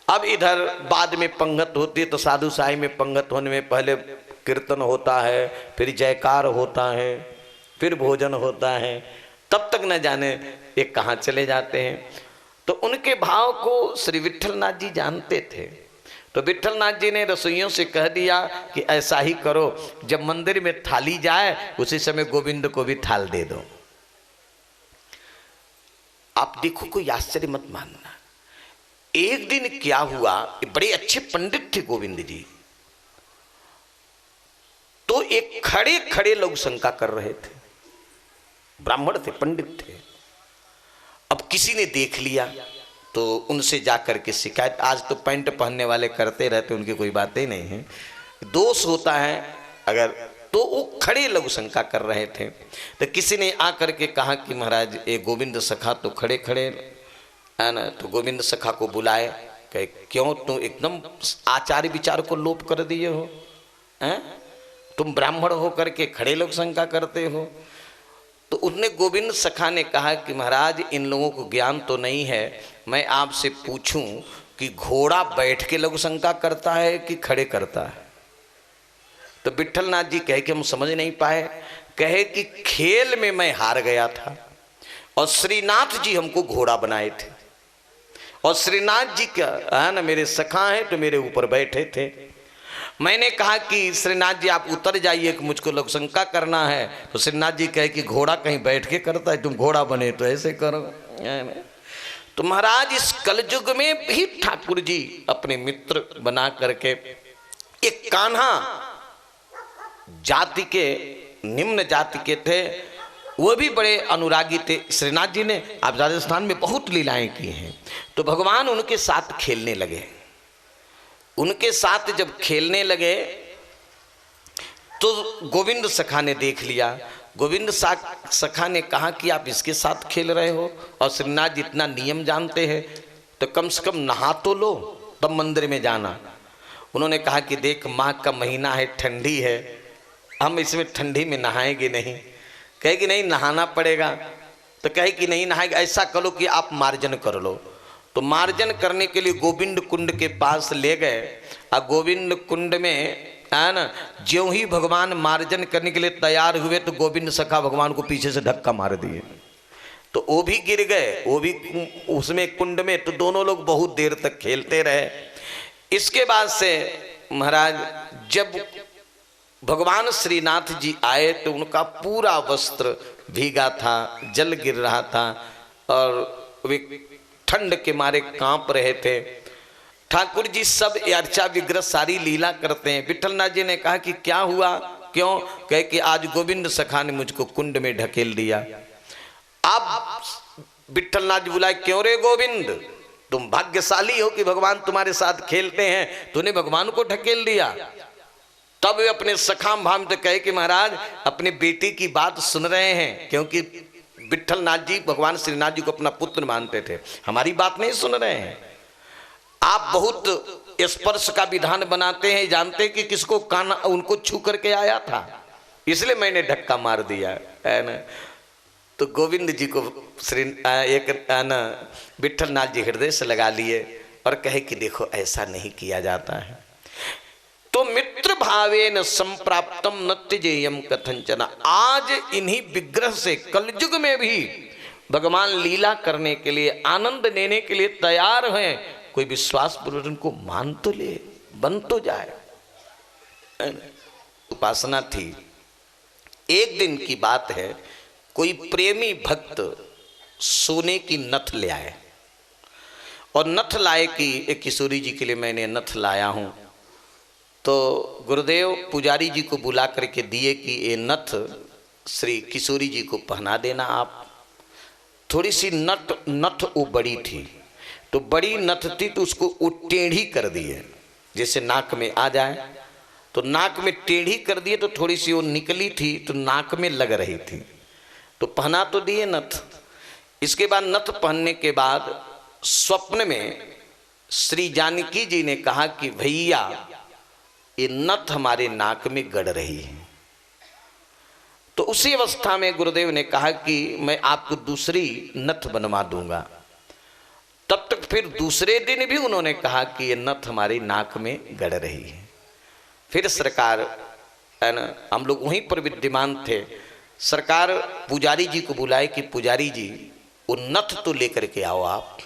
अब इधर बाद में पंगत होती है, तो साधु साई में पंगत होने में पहले कीर्तन होता है, फिर जयकार होता है, फिर भोजन होता है, तब तक न जाने ये कहाँ चले जाते हैं। तो उनके भाव को श्री विट्ठलनाथ जी जानते थे। तो विट्ठलनाथ जी ने रसोइयों से कह दिया कि ऐसा ही करो, जब मंदिर में थाली जाए उसी समय गोविंद को भी थाल दे दो। आप देखो, कोई आश्चर्य मत मानना। एक दिन क्या हुआ, बड़े अच्छे पंडित थे गोविंद जी, तो एक खड़े खड़े लोग शंका कर रहे थे, ब्राह्मण थे, पंडित थे। अब किसी ने देख लिया तो उनसे जा कर के शिकायत, आज तो पैंट पहनने वाले करते रहते, उनकी कोई बातें नहीं है, दोष होता है अगर, तो वो खड़े लघु शंका कर रहे थे। तो किसी ने आकर के कहा कि महाराज ये गोविंद सखा तो खड़े खड़े है ना, तो गोविंद सखा को बुलाए, कहे क्यों तुम एकदम आचार विचार को लोप कर दिए हो, हैं? तुम ब्राह्मण हो करके खड़े लोग शंका करते हो। तो उसने गोविंद सखा ने कहा कि महाराज इन लोगों को ज्ञान तो नहीं है, मैं आपसे पूछूं कि घोड़ा बैठ के लघु शंका करता है कि खड़े करता है? तो विट्ठलनाथ जी कहे कि हम समझ नहीं पाए। कहे कि खेल में मैं हार गया था और श्रीनाथ जी हमको घोड़ा बनाए थे, और श्रीनाथ जी क्या है ना मेरे सखा हैं तो मेरे ऊपर बैठे थे। मैंने कहा कि श्रीनाथ जी आप उतर जाइए कि मुझको लघु शंका करना है। तो श्रीनाथ जी कहे कि घोड़ा कहीं बैठ के करता है, तुम घोड़ा बने तो ऐसे करो। तो महाराज इस कलयुग में भी ठाकुर जी अपने मित्र बना करके, एक कान्हा जाति के, निम्न जाति के थे, वो भी बड़े अनुरागी थे। श्रीनाथ जी ने आप राजस्थान में बहुत लीलाएं की हैं, तो भगवान उनके साथ खेलने लगे। उनके साथ जब खेलने लगे तो गोविंद सखा ने देख लिया। गोविंद सखा ने कहा कि आप इसके साथ खेल रहे हो और श्रीनाथ जितना नियम जानते हैं तो कम से कम नहा तो लो तब मंदिर में जाना। उन्होंने कहा कि देख माघ का महीना है, ठंडी है, हम इसमें ठंडी में नहाएंगे नहीं। कहे कि नहीं नहाना पड़ेगा। तो कहे कि नहीं नहाएगा, ऐसा करो कि आप मार्जन कर लो। तो मार्जन करने के लिए गोविंद कुंड के पास ले गए और गोविंद कुंड में है ना, ज्यों ही भगवान मार्जन करने के लिए तैयार हुए तो गोविंद सखा भगवान को पीछे से धक्का मार दिए, तो वो भी गिर गए, वो भी उसमें कुंड में। तो दोनों लोग बहुत देर तक खेलते रहे। इसके बाद से महाराज जब भगवान श्रीनाथ जी आए तो उनका पूरा वस्त्र भीगा था, जल गिर रहा था और वे ठंड के मारे कांप रहे थे। ठाकुर जी सब अर्चा विग्रह सारी लीला करते हैं। विट्ठलनाथ जी ने कहा कि क्या हुआ, क्यों? कहे कि आज गोविंद सखा ने मुझको कुंड में ढकेल दिया। आप विट्ठलनाथ जी बुलाए, क्यों रे गोविंद, तुम भाग्यशाली हो कि भगवान तुम्हारे साथ खेलते हैं, तूने भगवान को ढकेल दिया। तब वे अपने सखाम भाम तो कहे कि महाराज अपने बेटे की बात सुन रहे हैं, क्योंकि विट्ठलनाथ जी भगवान श्रीनाथ जी को अपना पुत्र मानते थे, हमारी बात नहीं सुन रहे हैं। आप बहुत स्पर्श का विधान बनाते हैं, जानते कि किसको काना उनको छू करके आया था, इसलिए मैंने धक्का मार दिया है ना। तो गोविंद जी को श्री एक ना विट्ठलनाथ जी हृदय से लगा लिए और कहे कि देखो ऐसा नहीं किया जाता है। तो मित्र भावेन संप्राप्तम न त्यजेयम कथंचना। आज इन्हीं विग्रह से कलयुग में भी भगवान लीला करने के लिए, आनंद लेने के लिए तैयार हैं। कोई विश्वास पूर्वक उनको मान तो ले, बन तो जाए। उपासना थी। एक दिन की बात है, कोई प्रेमी भक्त सोने की नथ ले आए और नथ लाए कि एक किशोरी जी के लिए मैंने नथ लाया हूं। तो गुरुदेव पुजारी जी को बुला करके दिए कि ये नथ श्री किशोरी जी को पहना देना आप। थोड़ी सी नथ वो बड़ी थी, तो बड़ी नथ थी तो उसको वो टेढ़ी कर दिए, जैसे नाक में आ जाए। तो नाक में टेढ़ी कर दिए तो थोड़ी सी वो निकली थी तो नाक में लग रही थी, तो पहना तो दिए नथ। इसके बाद नथ पहनने के बाद स्वप्न में श्री जानकी जी ने कहा कि भैया ये नथ हमारे नाक में गड़ रही है। तो उसी अवस्था में गुरुदेव ने कहा कि मैं आपको दूसरी नथ बनवा दूंगा। तब तक फिर दूसरे दिन भी उन्होंने कहा कि ये नथ हमारी नाक में गड़ रही है। फिर सरकार है ना, हम लोग वहीं पर विद्यमान थे, सरकार पुजारी जी को बुलाए कि पुजारी जी वो नथ तो लेकर के आओ आप।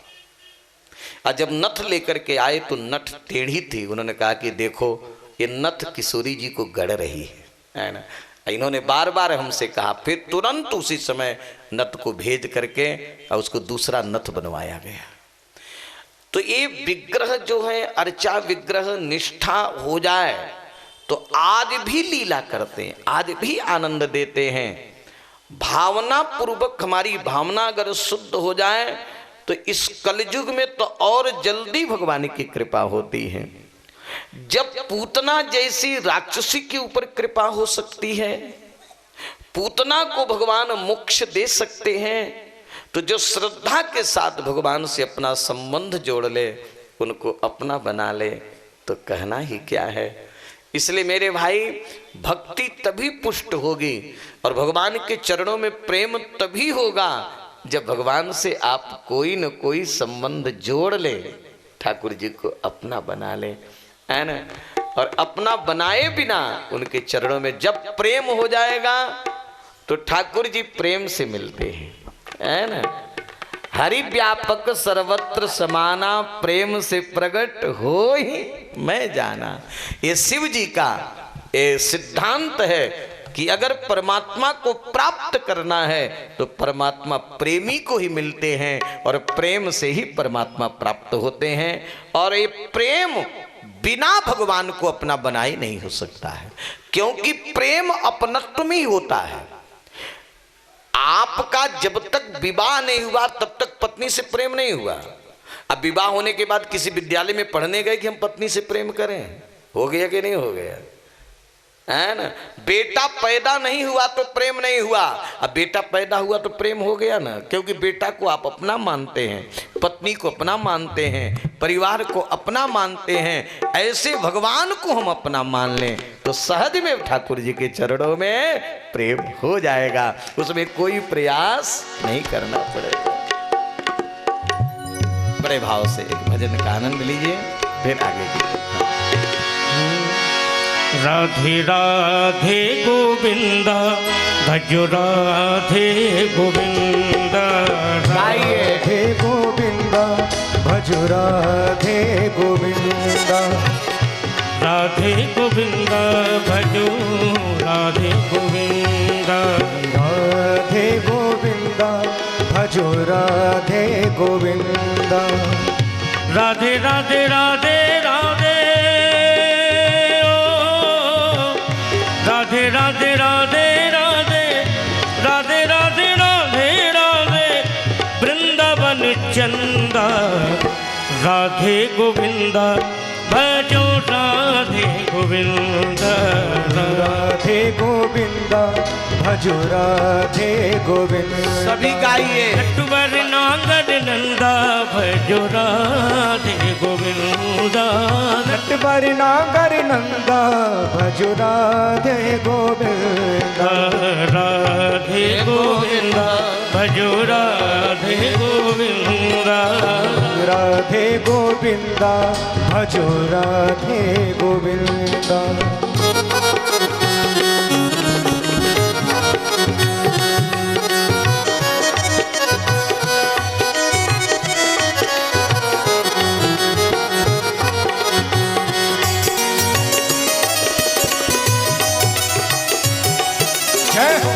और जब नथ लेकर के आए तो नथ टेढ़ी थी। उन्होंने कहा कि देखो ये नथ किशोरी जी को गड़ रही है ना। इन्होंने बार बार हमसे कहा, फिर तुरंत उसी समय नथ को भेज करके और उसको दूसरा नथ बनवाया गया। तो ये विग्रह जो है अर्चा विग्रह निष्ठा हो जाए तो आज भी लीला करते हैं, आज भी आनंद देते हैं। भावना पूर्वक हमारी भावना अगर शुद्ध हो जाए तो इस कलयुग में तो और जल्दी भगवान की कृपा होती है। जब पूतना जैसी राक्षसी के ऊपर कृपा हो सकती है, पूतना को भगवान मोक्ष दे सकते हैं, तो जो श्रद्धा के साथ भगवान से अपना संबंध जोड़ ले, उनको अपना बना ले, तो कहना ही क्या है। इसलिए मेरे भाई, भक्ति तभी पुष्ट होगी और भगवान के चरणों में प्रेम तभी होगा जब भगवान से आप कोई न कोई संबंध जोड़ ले, ठाकुर जी को अपना बना ले, है ना। और अपना बनाए बिना उनके चरणों में जब प्रेम हो जाएगा तो ठाकुर जी प्रेम से मिलते हैं, है ना। हरि व्यापक सर्वत्र समाना, प्रेम से प्रकट हो ही मैं जाना। ये शिव जी का ये सिद्धांत है कि अगर परमात्मा को प्राप्त करना है तो परमात्मा प्रेमी को ही मिलते हैं और प्रेम से ही परमात्मा प्राप्त होते हैं। और ये प्रेम बिना भगवान को अपना बनाए नहीं हो सकता है, क्योंकि प्रेम अपनत्व में ही होता है। आपका जब तक विवाह नहीं हुआ तब तक पत्नी से प्रेम नहीं हुआ। अब विवाह होने के बाद किसी विद्यालय में पढ़ने गए कि हम पत्नी से प्रेम करें, हो गया कि नहीं हो गया, है ना। बेटा पैदा नहीं हुआ तो प्रेम नहीं हुआ, अब बेटा पैदा हुआ तो प्रेम हो गया ना, क्योंकि बेटा को आप अपना मानते हैं, पत्नी को अपना मानते हैं, परिवार को अपना मानते हैं। ऐसे भगवान को हम अपना मान लें तो सहज में ठाकुर जी के चरणों में प्रेम हो जाएगा, उसमें कोई प्रयास नहीं करना पड़ेगा। बड़े भाव से एक भजन का आनंद लीजिए, फिर आगे की। राधे राधे गोविंदा, भजो राधे गोविंदा, राधे गोविंदा, भजो राधे गोविंदा, राधे गोविंदा, भजो राधे गोविंदा, राधे गोविंदा, भजो राधे गोविंदा, राधे राधे राधे राधे, राधे राधे राधे राधे, राधे राधे राधे राधे, वृंदावन चंदा, राधे गोविंदा, भजो राधे गोविंदा, राधे गोविंदा, भजो राधे गोविंदा। सभी गाइए। नटवर नांगर नंदा, भजो राधे गोविंदा, नटवर नागर नंदा, भजो राधे गोविंदा, राधे गोविंदा, भजो राधे गोविंदा, राधे गोविंदा, भजो राधे गोविंदा। जय हो।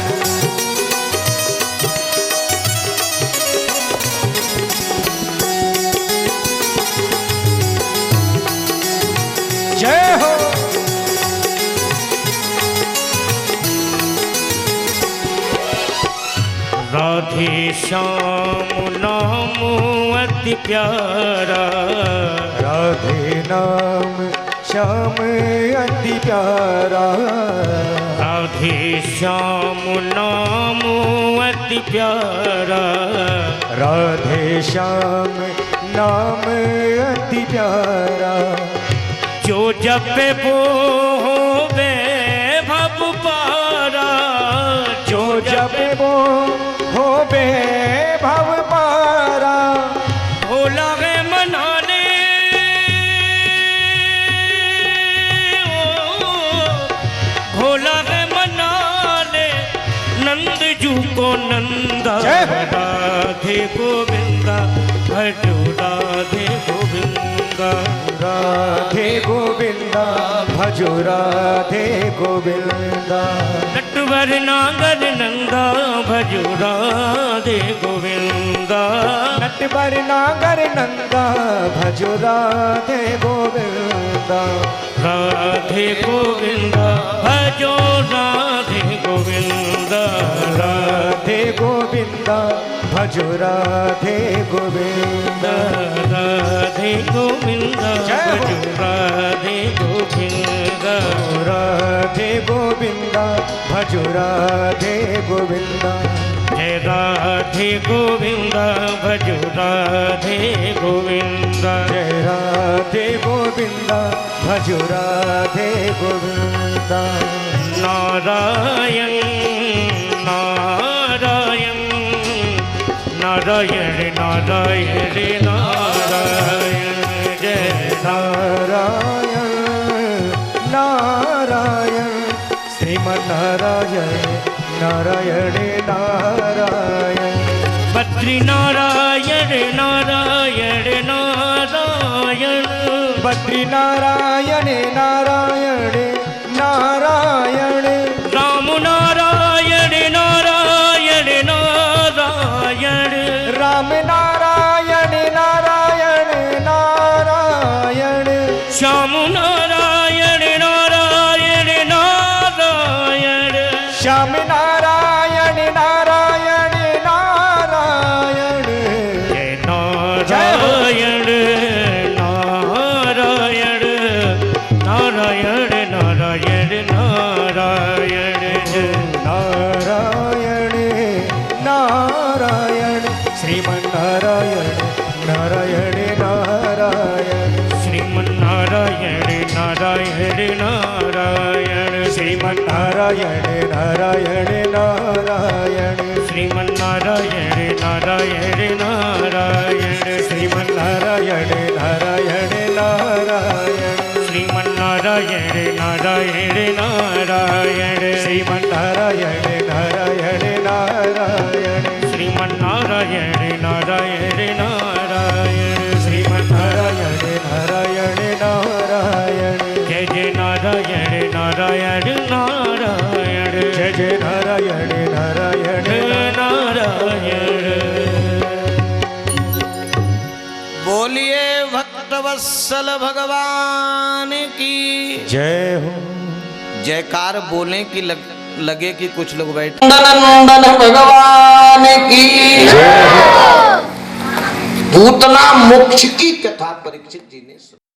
जय हो। राधे श्याम नाम अति प्यारा, राधे नाम श्याम अति प्यारा, राधे श्याम नाम अति प्यारा, राधे श्याम नाम अति प्यारा, जो जपे वो होवे भव पारा, जो जपे वो होवे भव पारा, भोला है मनाने, भोला है मनाने, नंद जू को नंदा, राधे गोविंदा, भजो राधे गोविंदा, राधे गोविंदा, भजो राधे गोविंदा, नटवर नागर नंदा, भजो राधे गोविंदा, नटवर नागर नंदा, भजो राधे गोविंदा, राधे गोविंदा, भजो राधे गोविंदा, राधे गोविंदा, गोविंदा भजो राधे गोविंदा राधे गोविंदा जय हो। भजो राधे गोविंदा राधे गोविंदा भजो राधे गोविंदा जय राधे गोविंदा भजो राधे गोविंदा जय राधे गोविंदा भजो राधे गोविंदा नारायण नारायण नारायण नारायण नारायण जय नारायण नारायण श्रीमन्नारायण नारायण नारायण बद्री नारायण नारायण नारायण बद्री नारायण नारायण नारायण राम नारायण नारायण नारायण राम नारायण नारायण नारायण श्याम नारायण नारायण नारायण श्याम नारायण नारायण नारायण जय नारायण नारायण नारायण नारायण नारायण नारायण नारायण श्रीमन्नारायण नारायण नारायण श्रीमन्नारायण नारायण नारायण श्रीमन्नारायण नारायण नारायण श्रीमन्नारायण नारायण नारायण श्रीमन्नारायण नारायण नारायण श्रीमन्नारायण नारायण नारायण श्रीमन्नारायण नारायण नारायण श्रीमन्नारायण नारायण नारायण श्रीमन्नारायण नारायण नारायण जय जय नारायण नारायण नारायण जय जय नारायण नारायण नारायण बोलिए भक्तवत्सल भगवान की जय हो जयकार बोलें कि लगे कि कुछ लोग बैठे नंदन भगवान की पूतना मोक्ष की कथा परीक्षित जी ने सुनी।